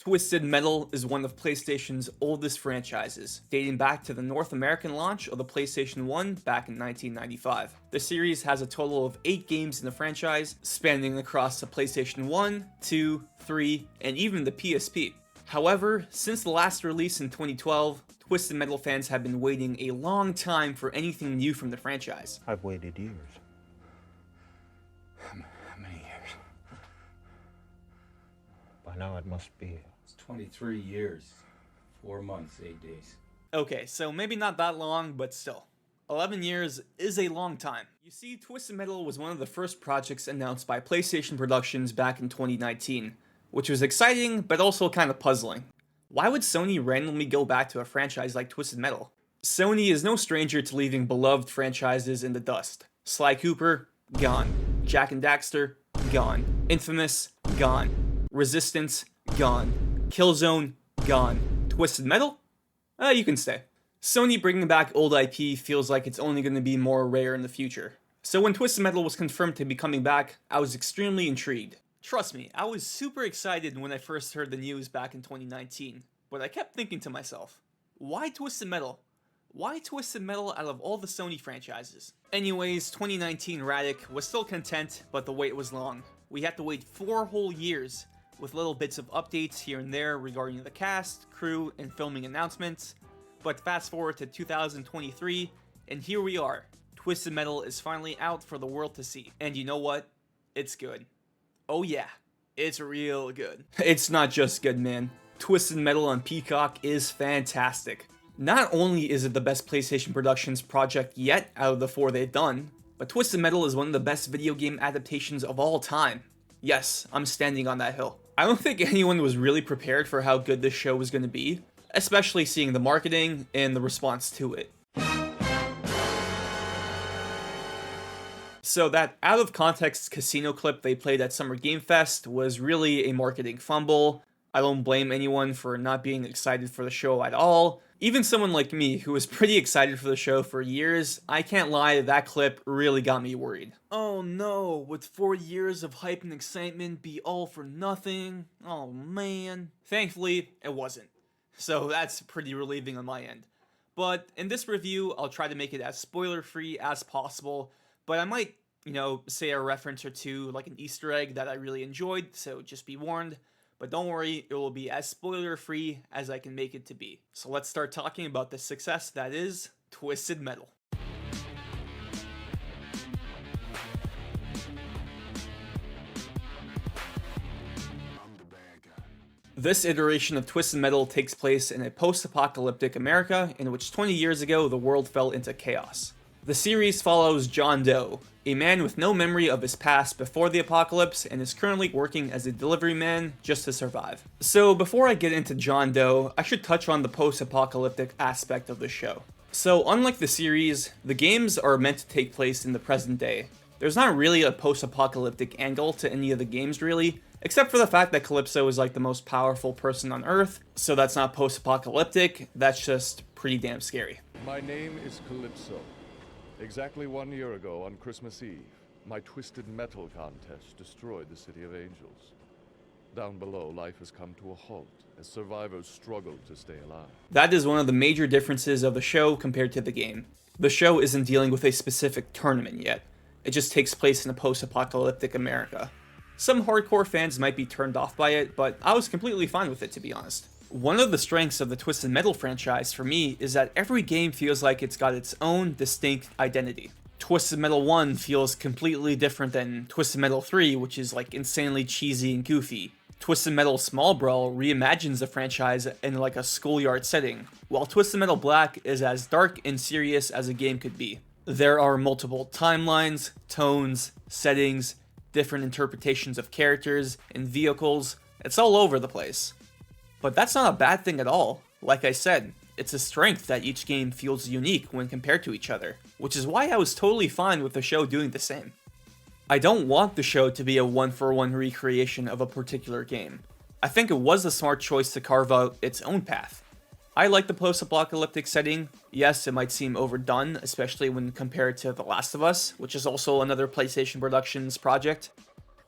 Twisted Metal is one of PlayStation's oldest franchises, dating back to the North American launch of the PlayStation 1 back in 1995. The series has a total of 8 games in the franchise, spanning across the PlayStation 1, 2, 3, and even the PSP. However, since the last release in 2012, Twisted Metal fans have been waiting a long time for anything new from the franchise. I've waited years. How many years? By now it must be... It's 23 years, 4 months, 8 days. Okay, so maybe not that long, but still. 11 years is a long time. You see, Twisted Metal was one of the first projects announced by PlayStation Productions back in 2019, which was exciting, but also kind of puzzling. Why would Sony randomly go back to a franchise like Twisted Metal? Sony is no stranger to leaving beloved franchises in the dust. Sly Cooper, gone. Jak and Daxter, gone. Infamous, gone. Resistance, gone. Killzone, gone. Twisted Metal? You can stay. Sony bringing back old IP feels like it's only going to be more rare in the future. So when Twisted Metal was confirmed to be coming back, I was extremely intrigued. Trust me, I was super excited when I first heard the news back in 2019, but I kept thinking to myself, why Twisted Metal? Why Twisted Metal out of all the Sony franchises? Anyways, 2019 Radic was still content, but the wait was long. We had to wait 4 whole years, with little bits of updates here and there regarding the cast, crew, and filming announcements. But fast forward to 2023, and here we are. Twisted Metal is finally out for the world to see. And you know what? It's good. Oh yeah, it's real good. It's not just good, man. Twisted Metal on Peacock is fantastic. Not only is it the best PlayStation Productions project yet out of the 4 they've done, but Twisted Metal is one of the best video game adaptations of all time. Yes, I'm standing on that hill. I don't think anyone was really prepared for how good this show was going to be, especially seeing the marketing and the response to it. So that out-of-context casino clip they played at Summer Game Fest was really a marketing fumble. I don't blame anyone for not being excited for the show at all. Even someone like me, who was pretty excited for the show for years, I can't lie, that clip really got me worried. Oh no, would 4 years of hype and excitement be all for nothing? Oh man. Thankfully, it wasn't. So that's pretty relieving on my end. But in this review, I'll try to make it as spoiler-free as possible, but I might, say a reference or two, like an Easter egg that I really enjoyed, so just be warned. But don't worry, it will be as spoiler-free as I can make it to be. So let's start talking about the success that is Twisted Metal. This iteration of Twisted Metal takes place in a post-apocalyptic America in which 20 years ago the world fell into chaos. The series follows John Doe, a man with no memory of his past before the apocalypse and is currently working as a delivery man just to survive. So before I get into John Doe, I should touch on the post-apocalyptic aspect of the show. So unlike the series, the games are meant to take place in the present day. There's not really a post-apocalyptic angle to any of the games really, except for the fact that Calypso is like the most powerful person on Earth, so that's not post-apocalyptic, that's just pretty damn scary. My name is Calypso. Exactly 1 year ago, on Christmas Eve, my Twisted Metal contest destroyed the City of Angels. Down below, life has come to a halt as survivors struggle to stay alive. That is one of the major differences of the show compared to the game. The show isn't dealing with a specific tournament yet. It just takes place in a post-apocalyptic America. Some hardcore fans might be turned off by it, but I was completely fine with it, to be honest. One of the strengths of the Twisted Metal franchise for me is that every game feels like it's got its own distinct identity. Twisted Metal 1 feels completely different than Twisted Metal 3, which is like insanely cheesy and goofy. Twisted Metal Small Brawl reimagines the franchise in like a schoolyard setting, while Twisted Metal Black is as dark and serious as a game could be. There are multiple timelines, tones, settings, different interpretations of characters and vehicles. It's all over the place. But that's not a bad thing at all. Like I said, it's a strength that each game feels unique when compared to each other, which is why I was totally fine with the show doing the same. I don't want the show to be a one-for-one recreation of a particular game. I think it was a smart choice to carve out its own path. I like the post-apocalyptic setting. Yes, it might seem overdone, especially when compared to The Last of Us, which is also another PlayStation Productions project,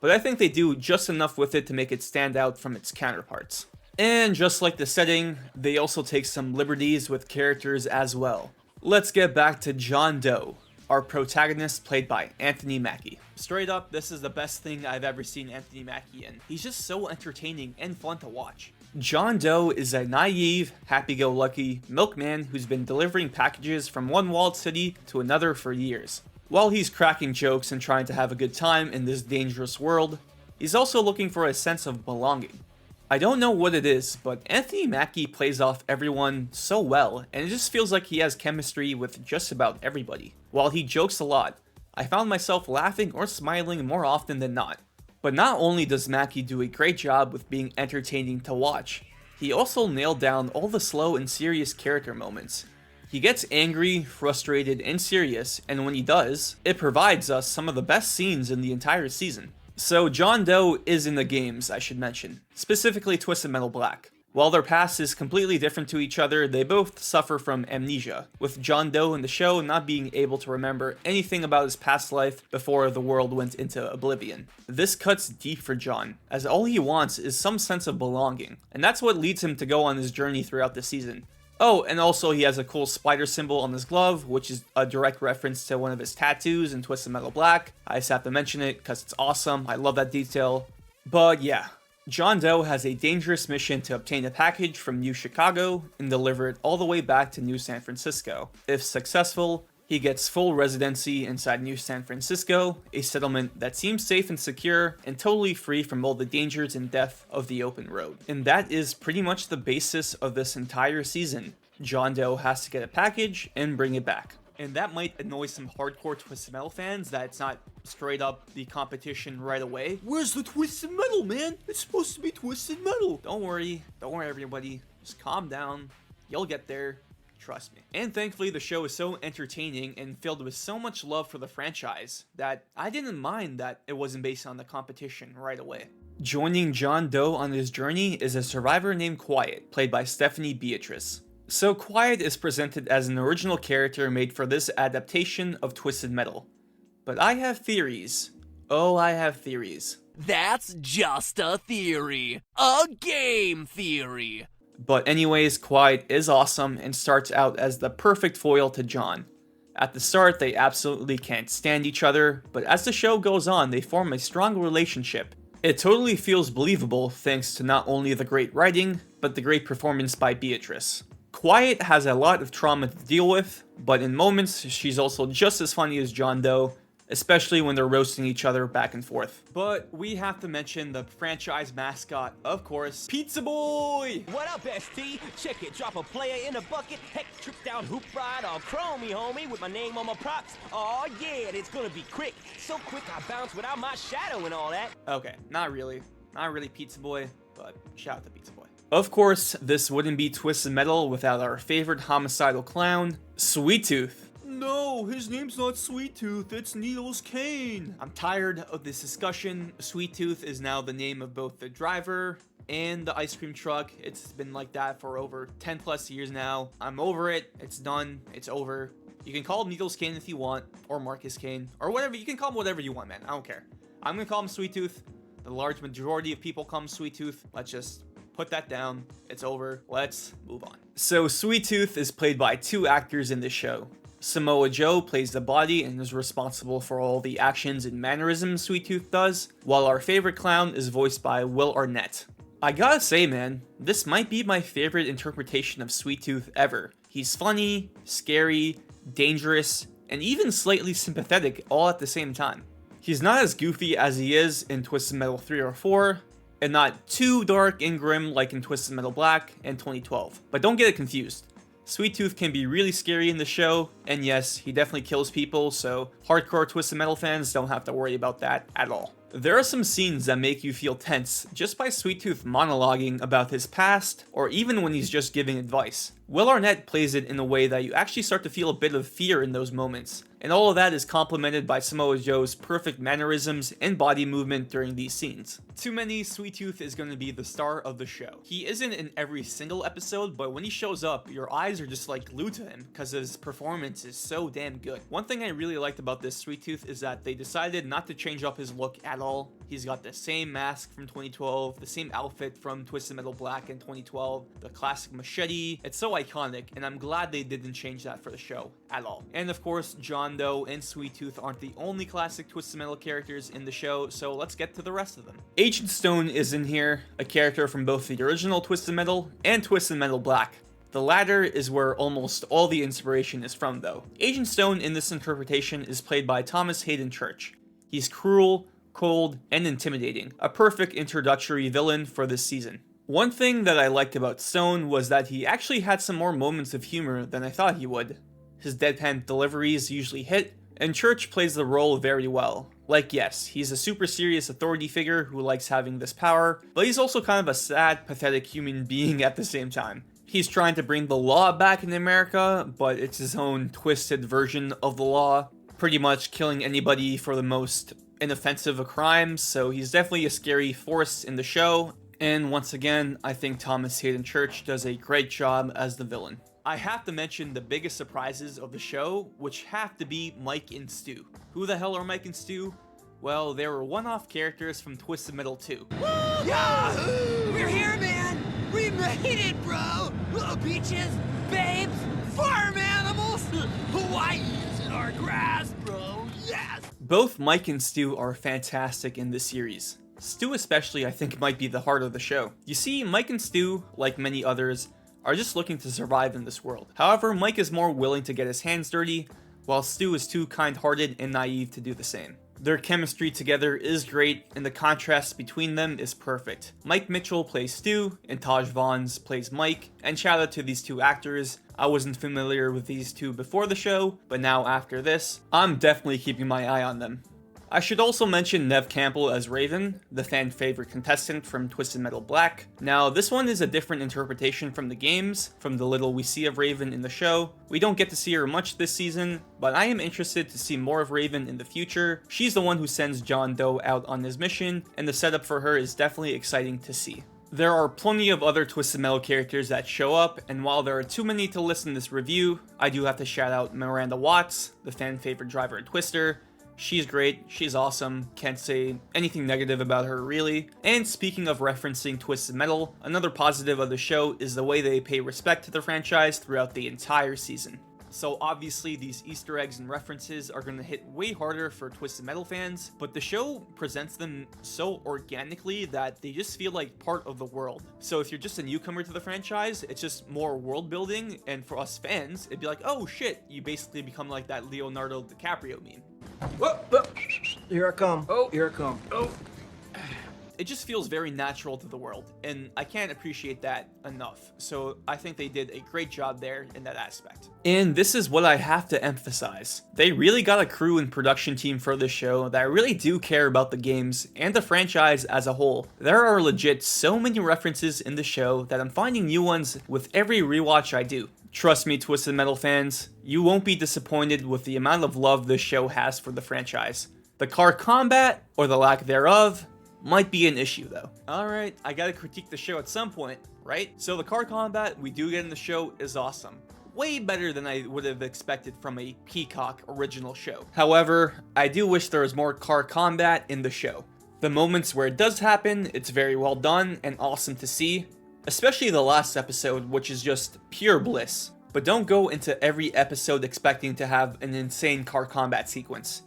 but I think they do just enough with it to make it stand out from its counterparts. And just like the setting, they also take some liberties with characters as well. Let's get back to John Doe, our protagonist played by Anthony Mackie. Straight up, this is the best thing I've ever seen Anthony Mackie in. He's just so entertaining and fun to watch. John Doe is a naive, happy-go-lucky milkman who's been delivering packages from one walled city to another for years. While he's cracking jokes and trying to have a good time in this dangerous world, he's also looking for a sense of belonging. I don't know what it is, but Anthony Mackie plays off everyone so well, and it just feels like he has chemistry with just about everybody. While he jokes a lot, I found myself laughing or smiling more often than not. But not only does Mackie do a great job with being entertaining to watch, he also nailed down all the slow and serious character moments. He gets angry, frustrated, and serious, and when he does, it provides us some of the best scenes in the entire season. So John Doe is in the games, I should mention, specifically Twisted Metal Black. While their past is completely different to each other, they both suffer from amnesia, with John Doe in the show not being able to remember anything about his past life before the world went into oblivion. This cuts deep for John, as all he wants is some sense of belonging, and that's what leads him to go on his journey throughout the season. Oh, and also he has a cool spider symbol on his glove, which is a direct reference to one of his tattoos in Twisted Metal Black. I just have to mention it because it's awesome. I love that detail. But yeah, John Doe has a dangerous mission to obtain a package from New Chicago and deliver it all the way back to New San Francisco. If successful, he gets full residency inside New San Francisco, a settlement that seems safe and secure and totally free from all the dangers and death of the open road. And that is pretty much the basis of this entire season. John Doe has to get a package and bring it back. And that might annoy some hardcore Twisted Metal fans that it's not straight up the competition right away. Where's the Twisted Metal, man? It's supposed to be Twisted Metal. Don't worry everybody, just calm down, you'll get there. Trust me. And thankfully the show is so entertaining and filled with so much love for the franchise that I didn't mind that it wasn't based on the competition right away. Joining John Doe on his journey is a survivor named Quiet, played by Stephanie Beatrice. So Quiet is presented as an original character made for this adaptation of Twisted Metal. But I have theories. Oh, I have theories. That's just a theory. A game theory. But anyways, Quiet is awesome and starts out as the perfect foil to John. At the start, they absolutely can't stand each other, but as the show goes on, they form a strong relationship. It totally feels believable thanks to not only the great writing, but the great performance by Beatrice. Quiet has a lot of trauma to deal with, but in moments, she's also just as funny as John Doe, especially when they're roasting each other back and forth. But we have to mention the franchise mascot, of course, Pizza Boy! What up, ST? Check it, drop a player in a bucket, heck, trip down hoop ride on chromey, homie, with my name on my props. Oh yeah, it's gonna be quick. So quick I bounce without my shadow and all that. Okay, not really Pizza Boy, but shout out to Pizza Boy. Of course, this wouldn't be Twisted Metal without our favorite homicidal clown, Sweet Tooth. No, his name's not Sweet Tooth, it's Needles Kane. I'm tired of this discussion. Sweet Tooth is now the name of both the driver and the ice cream truck. It's been like that for over 10 plus years now. I'm over it. It's done. It's over. You can call him Needles Kane if you want, or Marcus Kane, or whatever. You can call him whatever you want, man. I don't care. I'm gonna call him Sweet Tooth. The large majority of people call him Sweet Tooth. Let's just put that down. It's over. Let's move on. So Sweet Tooth is played by two actors in this show. Samoa Joe plays the body and is responsible for all the actions and mannerisms Sweet Tooth does, while our favorite clown is voiced by Will Arnett. I gotta say, man, this might be my favorite interpretation of Sweet Tooth ever. He's funny, scary, dangerous, and even slightly sympathetic all at the same time. He's not as goofy as he is in Twisted Metal 3 or 4, and not too dark and grim like in Twisted Metal Black and 2012. But don't get it confused. Sweet Tooth can be really scary in the show, and yes, he definitely kills people, so hardcore Twisted Metal fans don't have to worry about that at all. There are some scenes that make you feel tense just by Sweet Tooth monologuing about his past, or even when he's just giving advice. Will Arnett plays it in a way that you actually start to feel a bit of fear in those moments, and all of that is complemented by Samoa Joe's perfect mannerisms and body movement during these scenes. Too Many, Sweet Tooth is going to be the star of the show. He isn't in every single episode, but when he shows up, your eyes are just like glued to him because his performance is so damn good. One thing I really liked about this Sweet Tooth is that they decided not to change up his look at all. He's got the same mask from 2012, the same outfit from Twisted Metal Black in 2012, the classic machete. It's so iconic, and I'm glad they didn't change that for the show at all. And of course, John Doe and Sweet Tooth aren't the only classic Twisted Metal characters in the show, so let's get to the rest of them. Agent Stone is in here, a character from both the original Twisted Metal and Twisted Metal Black. The latter is where almost all the inspiration is from, though. Agent Stone in this interpretation is played by Thomas Hayden Church. He's cruel, cold, and intimidating, a perfect introductory villain for this season. One thing that I liked about Stone was that he actually had some more moments of humor than I thought he would. His deadpan deliveries usually hit, and Church plays the role very well. Like, yes, he's a super serious authority figure who likes having this power, but he's also kind of a sad, pathetic human being at the same time. He's trying to bring the law back in America, but it's his own twisted version of the law, pretty much killing anybody for the most inoffensive of crimes, so he's definitely a scary force in the show, and once again, I think Thomas Hayden Church does a great job as the villain. I have to mention the biggest surprises of the show, which have to be Mike and Stu. Who the hell are Mike and Stu? Well, they were one-off characters from Twisted Metal 2. Yahoo! We're here, man! We made it, bro! Little beaches, babes, farm animals, Hawaii's in our grass, bro! Yes! Both Mike and Stu are fantastic in this series. Stu especially, I think, might be the heart of the show. You see, Mike and Stu, like many others, are just looking to survive in this world. However, Mike is more willing to get his hands dirty, while Stu is too kind-hearted and naive to do the same. Their chemistry together is great, and the contrast between them is perfect. Mike Mitchell plays Stu, and Taj Vaughns plays Mike, and shout out to these two actors. I wasn't familiar with these two before the show, but now after this, I'm definitely keeping my eye on them. I should also mention Nev Campbell as Raven, the fan favorite contestant from Twisted Metal Black. Now, this one is a different interpretation from the games, from the little we see of Raven in the show. We don't get to see her much this season, but I am interested to see more of Raven in the future. She's the one who sends John Doe out on his mission, and the setup for her is definitely exciting to see. There are plenty of other Twisted Metal characters that show up, and while there are too many to list in this review, I do have to shout out Miranda Watts, the fan favorite driver in Twister. She's great, she's awesome, can't say anything negative about her really. And speaking of referencing Twisted Metal, another positive of the show is the way they pay respect to the franchise throughout the entire season. So obviously these Easter eggs and references are going to hit way harder for Twisted Metal fans, but the show presents them so organically that they just feel like part of the world. So if you're just a newcomer to the franchise, it's just more world building, and for us fans, it'd be like, oh shit, you basically become like that Leonardo DiCaprio meme. Whoa, whoa. Here I come. Oh, here I come. Oh. It just feels very natural to the world, and I can't appreciate that enough. So I think they did a great job there in that aspect. And this is what I have to emphasize. They really got a crew and production team for this show that really do care about the games and the franchise as a whole. There are legit so many references in the show that I'm finding new ones with every rewatch I do. Trust me, Twisted Metal fans, you won't be disappointed with the amount of love this show has for the franchise. The car combat, or the lack thereof, might be an issue though. Alright, I gotta critique the show at some point, right? So the car combat we do get in the show is awesome. Way better than I would have expected from a Peacock original show. However, I do wish there was more car combat in the show. The moments where it does happen, it's very well done and awesome to see. Especially the last episode, which is just pure bliss. But don't go into every episode expecting to have an insane car combat sequence.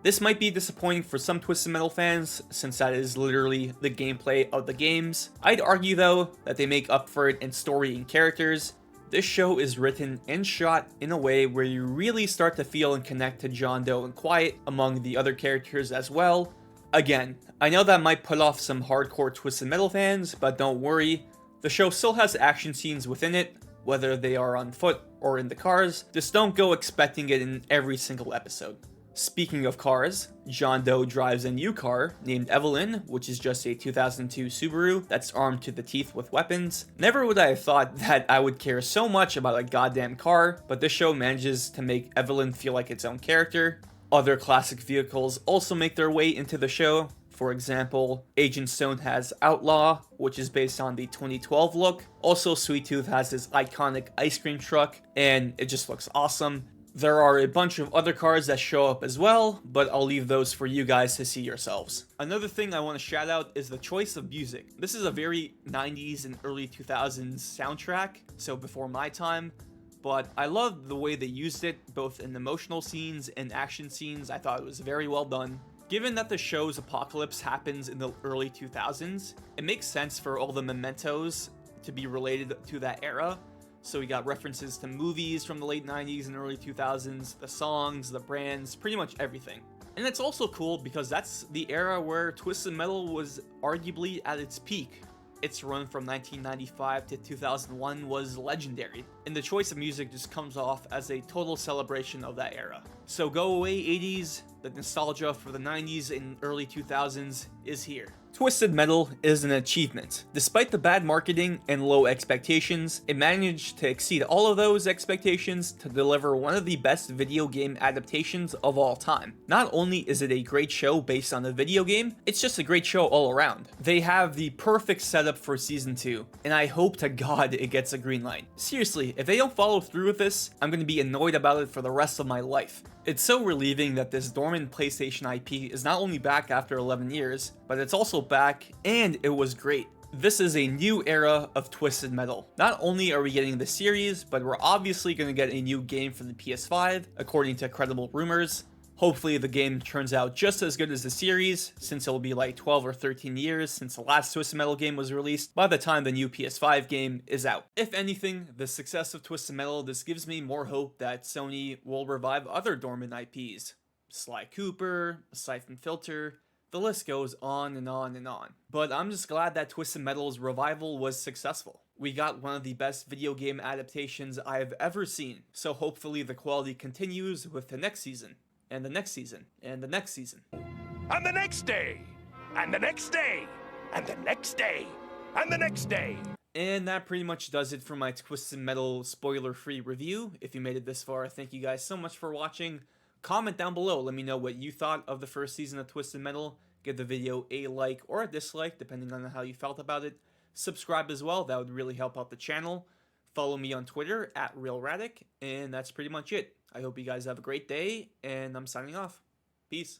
This might be disappointing for some Twisted Metal fans, since that is literally the gameplay of the games. I'd argue though, that they make up for it in story and characters. This show is written and shot in a way where you really start to feel and connect to John Doe and Quiet among the other characters as well. Again, I know that might put off some hardcore Twisted Metal fans, but don't worry. The show still has action scenes within it, whether they are on foot or in the cars. Just don't go expecting it in every single episode. Speaking of cars, John Doe drives a new car named Evelyn, which is just a 2002 Subaru that's armed to the teeth with weapons. Never would I have thought that I would care so much about a goddamn car, but this show manages to make Evelyn feel like its own character. Other classic vehicles also make their way into the show. For example, Agent Stone has Outlaw, which is based on the 2012 look. Also, Sweet Tooth has this iconic ice cream truck, and it just looks awesome. There are a bunch of other cards that show up as well, but I'll leave those for you guys to see yourselves. Another thing I want to shout out is the choice of music. This is a very 90s and early 2000s soundtrack, so before my time, but I loved the way they used it, both in emotional scenes and action scenes. I thought it was very well done. Given that the show's apocalypse happens in the early 2000s, it makes sense for all the mementos to be related to that era. So we got references to movies from the late 90s and early 2000s, the songs, the brands, pretty much everything. And it's also cool because that's the era where Twisted Metal was arguably at its peak. Its run from 1995 to 2001 was legendary, and the choice of music just comes off as a total celebration of that era. So go away 80s, the nostalgia for the 90s and early 2000s is here. Twisted Metal is an achievement. Despite the bad marketing and low expectations, it managed to exceed all of those expectations to deliver one of the best video game adaptations of all time. Not only is it a great show based on a video game, it's just a great show all around. They have the perfect setup for season 2, and I hope to God it gets a green light. Seriously, if they don't follow through with this, I'm going to be annoyed about it for the rest of my life. It's so relieving that this dormant PlayStation IP is not only back after 11 years, but it's also back, and it was great. This is a new era of Twisted Metal. Not only are we getting the series, but we're obviously going to get a new game for the PS5, according to credible rumors. Hopefully the game turns out just as good as the series, since it'll be like 12 or 13 years since the last Twisted Metal game was released by the time the new PS5 game is out. If anything, the success of Twisted Metal, this gives me more hope that Sony will revive other dormant IPs. Sly Cooper, Siphon Filter, the list goes on and on and on. But I'm just glad that Twisted Metal's revival was successful. We got one of the best video game adaptations I have ever seen, so hopefully the quality continues with the next season. And the next season, and the next season. And the next day, and the next day, and the next day, and the next day. And that pretty much does it for my Twisted Metal spoiler-free review. If you made it this far, thank you guys so much for watching. Comment down below, let me know what you thought of the first season of Twisted Metal. Give the video a like or a dislike, depending on how you felt about it. Subscribe as well, that would really help out the channel. Follow me on Twitter @RealRadic, and that's pretty much it. I hope you guys have a great day, and I'm signing off. Peace.